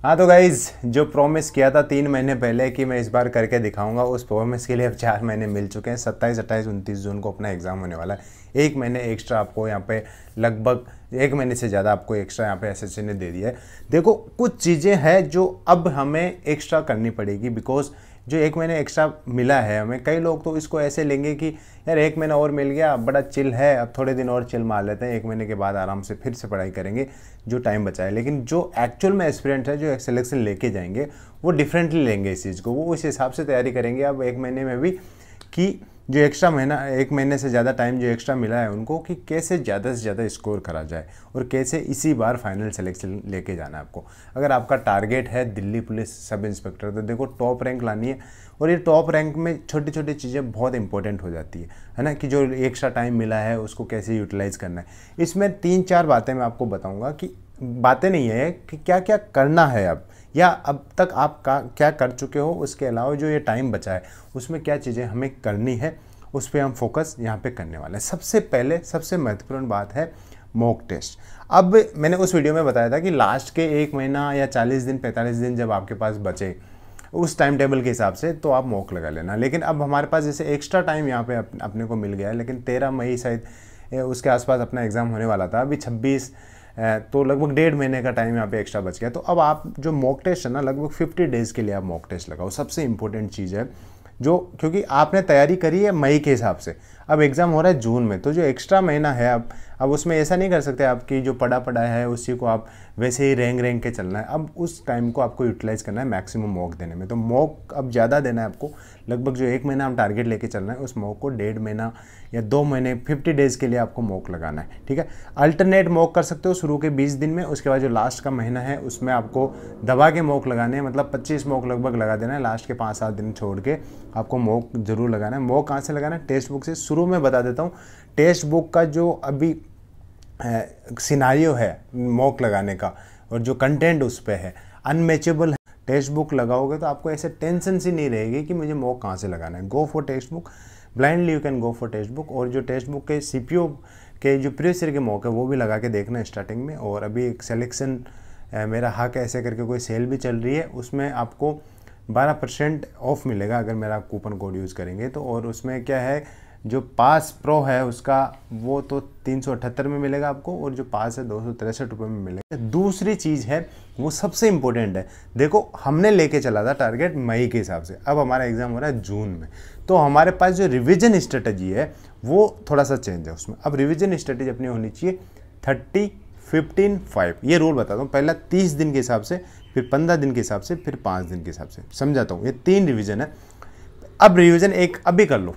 हाँ तो गाइज़, जो प्रॉमिस किया था 3 महीने पहले कि मैं इस बार करके दिखाऊंगा, उस प्रॉमिस के लिए अब 4 महीने मिल चुके हैं। 27, 28, 29 जून को अपना एग्ज़ाम होने वाला है। 1 महीने एक्स्ट्रा आपको यहाँ पे, लगभग 1 महीने से ज़्यादा आपको एक्स्ट्रा यहाँ पे एसएससी ने दे दिया है। देखो, कुछ चीज़ें हैं जो अब हमें एक्स्ट्रा करनी पड़ेगी, बिकॉज जो 1 महीने एक्स्ट्रा मिला है हमें, कई लोग तो इसको ऐसे लेंगे कि यार 1 महीना और मिल गया, बड़ा चिल है, अब थोड़े दिन और चिल मार लेते हैं, 1 महीने के बाद आराम से फिर से पढ़ाई करेंगे जो टाइम बचा है। लेकिन जो एक्चुअल में एस्पिरेंट है, जो सिलेक्शन लेके जाएंगे, वो डिफरेंटली लेंगे इस चीज़ को, वो उस हिसाब से तैयारी करेंगे अब 1 महीने में भी, कि जो एक्स्ट्रा महीना, 1 महीने से ज़्यादा टाइम जो एक्स्ट्रा मिला है उनको, कि कैसे ज़्यादा से ज़्यादा स्कोर करा जाए और कैसे इसी बार फाइनल सिलेक्शन लेके जाना है आपको। अगर आपका टारगेट है दिल्ली पुलिस सब इंस्पेक्टर, तो देखो टॉप रैंक लानी है। और ये टॉप रैंक में छोटी छोटी चीज़ें बहुत इंपॉर्टेंट हो जाती है ना, कि जो एक्स्ट्रा टाइम मिला है उसको कैसे यूटिलाइज़ करना है। इसमें 3-4 बातें मैं आपको बताऊँगा, कि बातें नहीं है कि क्या क्या करना है अब, या अब तक आप क्या कर चुके हो, उसके अलावा जो ये टाइम बचा है उसमें क्या चीज़ें हमें करनी है, उस पर हम फोकस यहाँ पे करने वाले हैं। सबसे पहले सबसे महत्वपूर्ण बात है मॉक टेस्ट। अब मैंने उस वीडियो में बताया था कि लास्ट के 1 महीना या 40 दिन 45 दिन जब आपके पास बचे, उस टाइम टेबल के हिसाब से तो आप मॉक लगा लेना। लेकिन अब हमारे पास जैसे एक्स्ट्रा टाइम यहाँ पे अपने को मिल गया है, लेकिन 13 मई शायद उसके आसपास अपना एग्ज़ाम होने वाला था, अभी 26, तो लगभग 1.5 महीने का टाइम यहाँ पे एक्स्ट्रा बच गया। तो अब आप जो मॉक टेस्ट है ना, लगभग 50 डेज़ के लिए आप मॉक टेस्ट लगाओ। सबसे इंपॉर्टेंट चीज़ है जो, क्योंकि आपने तैयारी करी है मई के हिसाब से, अब एग्ज़ाम हो रहा है जून में, तो जो एक्स्ट्रा महीना है अब उसमें ऐसा नहीं कर सकते आपकी जो पढ़ा है उसी को आप वैसे ही रेंग के चलना है। अब उस टाइम को आपको यूटिलाइज़ करना है मैक्सिमम मॉक देने में। तो मॉक अब ज़्यादा देना है आपको, लगभग जो 1 महीना हम टारगेट लेके चलना है, उस मॉक को 1.5 महीना या 2 महीने 50 डेज़ के लिए आपको मॉक लगाना है। ठीक है, अल्टरनेट मॉक कर सकते हो शुरू के 20 दिन में, उसके बाद जो लास्ट का महीना है उसमें आपको दबा के मॉक लगाने हैं, मतलब 25 मॉक लगभग लगा देना है। लास्ट के 5-7 दिन छोड़ के आपको मॉक जरूर लगाना है। मॉक कहाँ से लगाना है? टेक्स्ट बुक से। शुरू में बता देता हूँ, टेक्स्ट बुक का जो अभी सिनारियो है मॉक लगाने का, और जो कंटेंट उस पर है अनमैचेबल है। टेक्स्ट बुक लगाओगे तो आपको ऐसे टेंशन सी नहीं रहेगी कि मुझे मॉक कहाँ से लगाना है। Go for text book, blindly you can go for text book. और जो टेक्स्ट बुक के सीपीओ के जो प्रीवियस ईयर के मॉक है वो भी लगा के देखना स्टार्टिंग में। और अभी एक सिलेक्शन मेरा हक ऐसे करके कोई सेल भी चल रही है, उसमें आपको 12% ऑफ मिलेगा अगर मेरा कूपन कोड यूज़ करेंगे तो। और उसमें क्या है, जो पास प्रो है उसका वो तो 378 में मिलेगा आपको, और जो पास है 263 रुपये में मिलेगा। दूसरी चीज़ है, वो सबसे इम्पोर्टेंट है। देखो, हमने लेके चला था टारगेट मई के हिसाब से, अब हमारा एग्ज़ाम हो रहा है जून में, तो हमारे पास जो रिवीजन स्ट्रेटजी है वो थोड़ा सा चेंज है उसमें। अब रिवीजन स्ट्रेटजी अपनी होनी चाहिए 30, 15, 5। ये रूल बताता हूँ। पहला 30 दिन के हिसाब से, फिर 15 दिन के हिसाब से, फिर 5 दिन के हिसाब से। समझाता हूँ, ये 3 रिवीजन है। अब रिवीजन 1 अभी कर लो,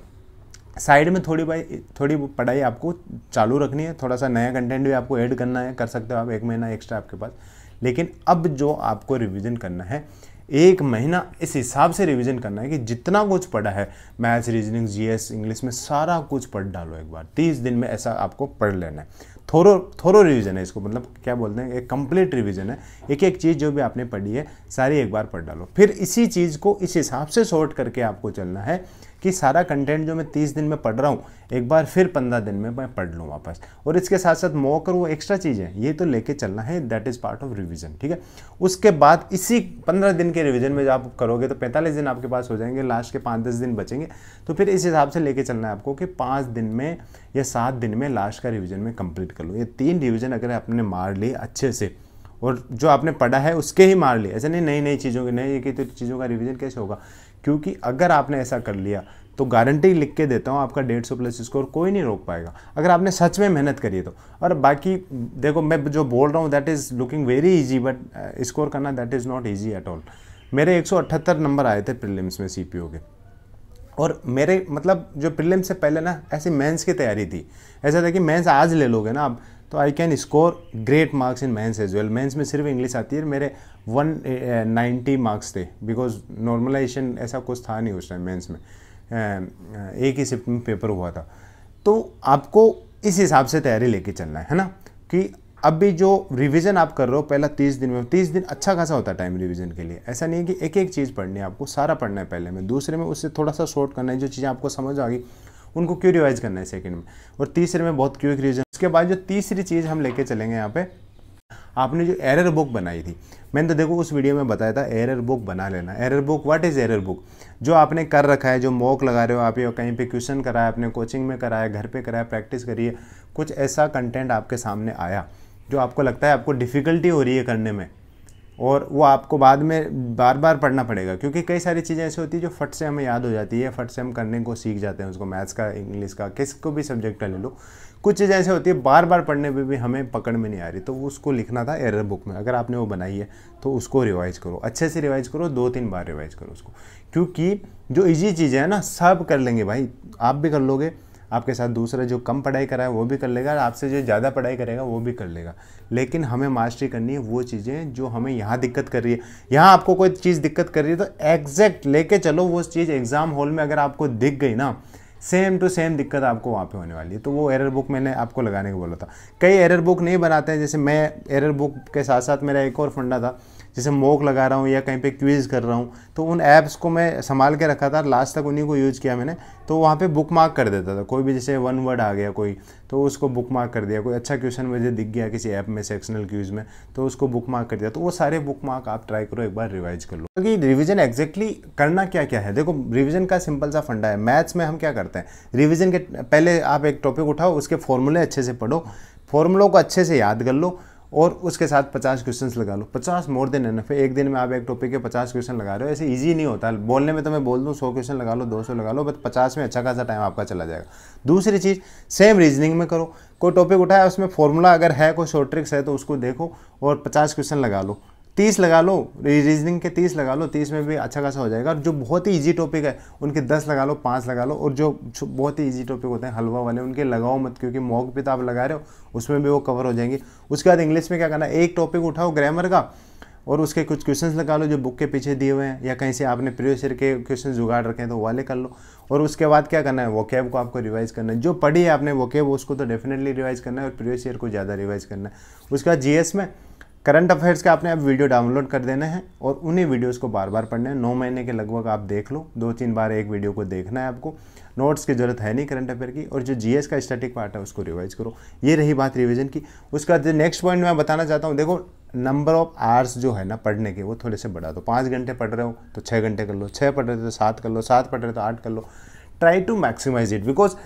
साइड में थोड़ी पढ़ाई आपको चालू रखनी है, थोड़ा सा नया कंटेंट भी आपको ऐड करना है, कर सकते हो आप 1 महीना एक्स्ट्रा आपके पास। लेकिन अब जो आपको रिवीजन करना है, 1 महीना इस हिसाब से रिवीजन करना है कि जितना कुछ पढ़ा है, मैथ्स, रीजनिंग, जीएस, इंग्लिश में सारा कुछ पढ़ डालो एक बार। 30 दिन में ऐसा आपको पढ़ लेना है। थोरो रिवीजन है इसको, मतलब क्या बोलते हैं, एक कंप्लीट रिवीजन है। एक एक चीज़ जो भी आपने पढ़ी है सारी एक बार पढ़ डालो। फिर इसी चीज़ को इस हिसाब से सॉर्ट करके आपको चलना है कि सारा कंटेंट जो मैं 30 दिन में पढ़ रहा हूँ, एक बार फिर 15 दिन में मैं पढ़ लूँ वापस। और इसके साथ साथ मॉक और वो एक्स्ट्रा चीज़ है, ये तो लेके चलना है, that is part of revision. ठीक है, उसके बाद इसी 15 दिन के रिवीजन में जब आप करोगे तो 45 दिन आपके पास हो जाएंगे, लास्ट के 5-10 दिन बचेंगे। तो फिर इस हिसाब से लेके चलना है आपको कि 5 दिन में या 7 दिन में लास्ट का रिवीजन में कंप्लीट कर लो। ये 3 रिवीजन अगर आपने मार लिए अच्छे से, और जो आपने पढ़ा है उसके ही मार लिए, ऐसे नहीं नई चीज़ों के, नई की तो चीज़ों का रिवीजन कैसे होगा? क्योंकि अगर आपने ऐसा कर लिया तो गारंटी लिख के देता हूँ, आपका 150 प्लस स्कोर कोई नहीं रोक पाएगा, अगर आपने सच में मेहनत करी है तो। और बाकी देखो, मैं जो बोल रहा हूँ that is looking very easy, but score करना that is not easy at all. मेरे 178 नंबर आए थे प्रीलिम्स में सीपीओ के, और मेरे मतलब जो प्रीलिम्स से पहले ना ऐसी मेंस की तैयारी थी, ऐसा था कि मेंस आज ले लोगे ना आप, तो I can score great marks in mains as well. Mains में सिर्फ इंग्लिश आती है, मेरे 190 मार्क्स थे, बिकॉज नॉर्मलाइजेशन ऐसा कुछ था नहीं उस टाइम मेंस में, एक ही शिफ्ट में पेपर हुआ था। तो आपको इस हिसाब से तैयारी लेके चलना है ना, कि अभी जो रिवीजन आप कर रहे हो पहला 30 दिन में, 30 दिन अच्छा खासा होता है टाइम रिवीजन के लिए। ऐसा नहीं है कि एक एक चीज़ पढ़नी है, आपको सारा पढ़ना है पहले में, दूसरे में उससे थोड़ा सा शॉर्ट करना है, जो चीज़ें आपको समझ आ गई उनको क्यों रिवाइज करना है सेकंड में, और तीसरे में बहुत क्विक रिवीजन। उसके बाद जो तीसरी चीज़ हम लेके चलेंगे यहाँ पे, आपने जो एरर बुक बनाई थी, मैंने तो देखो उस वीडियो में बताया था एरर बुक बना लेना। Error book, what is error book? जो आपने कर रखा है, जो मॉक लगा रहे हो आप, या कहीं पे क्वेश्चन कराया, अपने कोचिंग में कराया, घर पे कराया, प्रैक्टिस करिए, कुछ ऐसा कंटेंट आपके सामने आया जो आपको लगता है आपको डिफ़िकल्टी हो रही है करने में, और वो आपको बाद में बार बार पढ़ना पड़ेगा, क्योंकि कई सारी चीज़ें ऐसी होती है जो फट से हमें याद हो जाती है, फट से हम करने को सीख जाते हैं उसको, मैथ्स का, इंग्लिश का, किसको भी सब्जेक्ट का ले लो। कुछ चीज़ें ऐसी होती है बार बार पढ़ने पे भी हमें पकड़ में नहीं आ रही, तो उसको लिखना था एरर बुक में। अगर आपने वो बनाई है तो उसको रिवाइज़ करो, अच्छे से रिवाइज़ करो, 2-3 बार रिवाइज़ करो उसको, क्योंकि जो ईजी चीज़ें हैं ना सब कर लेंगे भाई, आप भी कर लोगे, आपके साथ दूसरा जो कम पढ़ाई करा है वो भी कर लेगा, और आपसे जो ज़्यादा पढ़ाई करेगा वो भी कर लेगा। लेकिन हमें मास्टरी करनी है वो चीज़ें जो हमें यहाँ दिक्कत कर रही है। यहाँ आपको कोई चीज़ दिक्कत कर रही है तो एग्जैक्ट लेके चलो वो चीज़ एग्ज़ाम हॉल में, अगर आपको दिख गई ना, सेम टू सेम दिक्कत आपको वहाँ पे होने वाली है। तो वो एरर बुक मैंने आपको लगाने को बोला था। कई एरर बुक नहीं बनाते हैं, जैसे मैं एरर बुक के साथ साथ मेरा एक और फंडा था, जैसे मॉक लगा रहा हूँ या कहीं पे क्विज़ कर रहा हूँ, तो उन ऐप्स को मैं संभाल के रखा था, लास्ट तक उन्हीं को यूज़ किया मैंने। तो वहाँ पे बुक मार्क कर देता था, कोई भी जैसे वन वर्ड आ गया कोई, तो उसको बुक मार्क कर दिया, कोई अच्छा क्वेश्चन मुझे दिख गया किसी ऐप में सेक्शनल क्यूज़ में, तो उसको बुक मार्क कर दिया। तो वो सारे बुक मार्क आप ट्राई करो, एक बार रिवाइज कर लो। क्योंकि रिवीजन एग्जैक्टली करना क्या क्या है, देखो रिवीजन का सिंपल सा फंडा है। मैथ्स में हम क्या करते हैं, रिवीजन के पहले आप एक टॉपिक उठाओ, उसके फॉर्मूले अच्छे से पढ़ो, फॉर्मूलों को अच्छे से याद कर लो, और उसके साथ 50 क्वेश्चंस लगा लो। 50 मोर देन एनफ है। एक दिन में आप एक टॉपिक के 50 क्वेश्चन लगा रहे हो, ऐसे इजी नहीं होता। बोलने में तो मैं बोल दूँ 100 क्वेश्चन लगा लो, 200 लगा लो, बट 50 में अच्छा खासा टाइम आपका चला जाएगा। दूसरी चीज़, सेम रीजनिंग में करो, कोई टॉपिक उठाया उसमें फॉर्मूला अगर है, कोई शॉर्ट ट्रिक्स है तो उसको देखो और 50 क्वेश्चन लगा लो, 30 लगा लो, रीजनिंग के 30 लगा लो, 30 में भी अच्छा खासा हो जाएगा। और जो बहुत ही इजी टॉपिक है उनके 10 लगा लो, 5 लगा लो, और जो बहुत ही इजी टॉपिक होते हैं हलवा वाले उनके लगाओ मत, क्योंकि मॉक भी तो आप लगा रहे हो, उसमें भी वो कवर हो जाएंगे। उसके बाद इंग्लिश में क्या करना है, एक टॉपिक उठाओ ग्रामर का और उसके कुछ क्वेश्चंस लगा लो जो बुक के पीछे दिए हुए हैं, या कहीं से आपने प्रीवियस ईयर के क्वेश्चन जुगाड़ रखे हैं तो वाले कर लो। और उसके बाद क्या करना है, वोकैब को आपको रिवाइज करना है। जो पढ़ी है आपने वोकैब उसको तो डेफिनेटली रिवाइज करना है, और प्रीवियस ईयर को ज़्यादा रिवाइज करना है। उसके बाद जीएस में करंट अफेयर्स के आपने अब वीडियो डाउनलोड कर देना है, और उन्हीं वीडियोस को बार बार पढ़ना है। 9 महीने के लगभग आप देख लो, 2-3 बार एक वीडियो को देखना है आपको। नोट्स की जरूरत है नहीं करंट अफेयर की, और जो जीएस का स्टैटिक पार्ट है उसको रिवाइज करो। ये रही बात रिवीजन की। उसका जो नेक्स्ट पॉइंट मैं बताना चाहता हूँ, देखो नंबर ऑफ आवर्स जो है ना पढ़ने के, वो थोड़े से बढ़ा दो। 5 घंटे पढ़ रहे हो तो 6 घंटे कर लो, 6 पढ़ रहे हो तो 7 कर लो, 7 पढ़ रहे हो तो 8 कर लो। Try to maximise it, because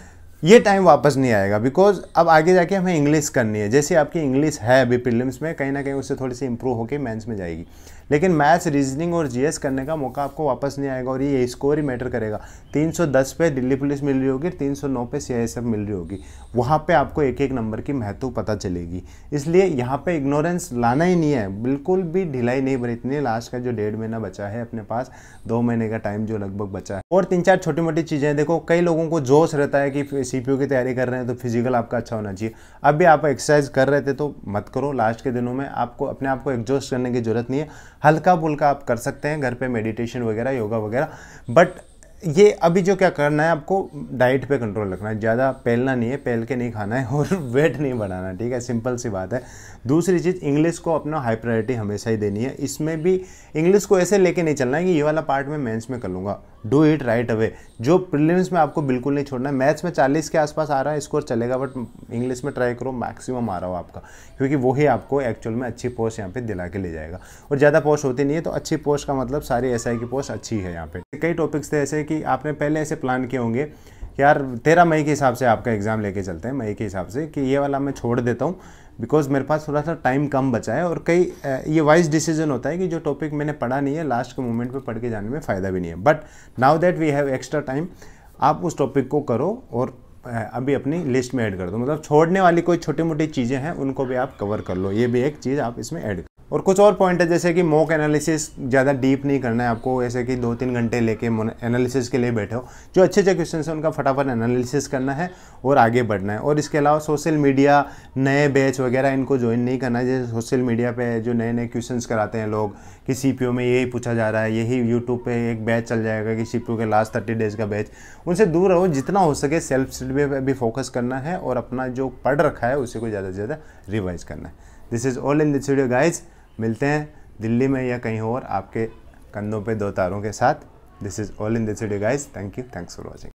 ये टाइम वापस नहीं आएगा। बिकॉज अब आगे जाके हमें इंग्लिश करनी है। जैसे आपकी इंग्लिश है अभी प्रीलिम्स में, कहीं ना कहीं उससे थोड़ी सी इंप्रूव होकर मेंस में जाएगी, लेकिन मैथ्स, रीजनिंग और जीएस करने का मौका आपको वापस नहीं आएगा, और ये स्कोर ही मैटर करेगा। 310 पे दिल्ली पुलिस मिल रही होगी, 309 पे सीआईएसएफ मिल रही होगी, वहाँ पे आपको एक एक नंबर की महत्व पता चलेगी। इसलिए यहाँ पे इग्नोरेंस लाना ही नहीं है, बिल्कुल भी ढिलाई नहीं बरतनी। लास्ट का जो 1.5 महीना बचा है अपने पास, 2 महीने का टाइम जो लगभग बचा है, और 3-4 छोटी मोटी चीज़ें। देखो कई लोगों को जोश रहता है कि सीपीयू की तैयारी कर रहे हैं तो फिजिकल आपका अच्छा होना चाहिए। अब भी आप एक्सरसाइज कर रहे थे तो मत करो, लास्ट के दिनों में आपको अपने आप को एग्जॉस्ट करने की जरूरत नहीं है। हल्का फुल्का आप कर सकते हैं घर पे, मेडिटेशन वगैरह, योगा वगैरह, बट ये अभी जो क्या करना है, आपको डाइट पे कंट्रोल रखना है। ज़्यादा पहलना नहीं है, पहल के नहीं खाना है, और वेट नहीं बढ़ाना, ठीक है, सिंपल सी बात है। दूसरी चीज़, इंग्लिश को अपना हाई प्रायोरिटी हमेशा ही देनी है। इसमें भी इंग्लिश को ऐसे लेके नहीं चलना है कि ये वाला पार्ट में मेंस में कर लूँगा, डू इट राइट अवे। जो प्रीलिम्स में आपको बिल्कुल नहीं छोड़ना है। मैथ्स में 40 के आसपास आ रहा है स्कोर, चलेगा, बट इंग्लिश में ट्राई करो मैक्सिमम आ रहा हो आपका, क्योंकि वही आपको एक्चुअल में अच्छी पोस्ट यहाँ पे दिला के ले जाएगा। और ज़्यादा पोस्ट होती नहीं है, तो अच्छी पोस्ट का मतलब सारी एसआई की पोस्ट अच्छी है यहाँ पे। कई टॉपिक्स थे ऐसे कि आपने पहले ऐसे प्लान किए होंगे कि यार 13 मई के हिसाब से आपका एग्ज़ाम लेके चलते हैं, मई के हिसाब से, कि ये वाला मैं छोड़ देता हूँ बिकॉज मेरे पास थोड़ा सा टाइम कम बचा है। और कई ये वाइज डिसीजन होता है कि जो टॉपिक मैंने पढ़ा नहीं है, लास्ट के मोमेंट पे पढ़ के जाने में फ़ायदा भी नहीं है। But now that we have extra time, आप उस टॉपिक को करो और अभी अपनी लिस्ट में ऐड कर दो। मतलब छोड़ने वाली कोई छोटी मोटी चीज़ें हैं उनको भी आप कवर कर लो, ये भी एक चीज़ आप इसमें ऐड। और कुछ और पॉइंट है, जैसे कि मॉक एनालिसिस ज़्यादा डीप नहीं करना है आपको, ऐसे कि 2-3 घंटे लेके एनालिसिस के लिए बैठे हो। जो अच्छे अच्छे क्वेश्चन हैं उनका फटाफट एनालिसिस करना है और आगे बढ़ना है। और इसके अलावा सोशल मीडिया, नए बैच वगैरह इनको ज्वाइन नहीं करना है। जैसे सोशल मीडिया पे जो नए नए क्वेश्चंस कराते हैं लोग कि सीपीयू में यही पूछा जा रहा है, यही यूट्यूब पे एक बैच चल जाएगा कि सीपीयू के लास्ट 30 डेज़ का बैच, उनसे दूर रहो। जितना हो सके सेल्फ स्टडी पे भी फोकस करना है और अपना जो पढ़ रखा है उसी को ज़्यादा से ज़्यादा रिवाइज करना है। This is all in this video guys. मिलते हैं दिल्ली में या कहीं और आपके कंधों पे 2 तारों के साथ। This is all in this video guys. Thank you, thanks for watching.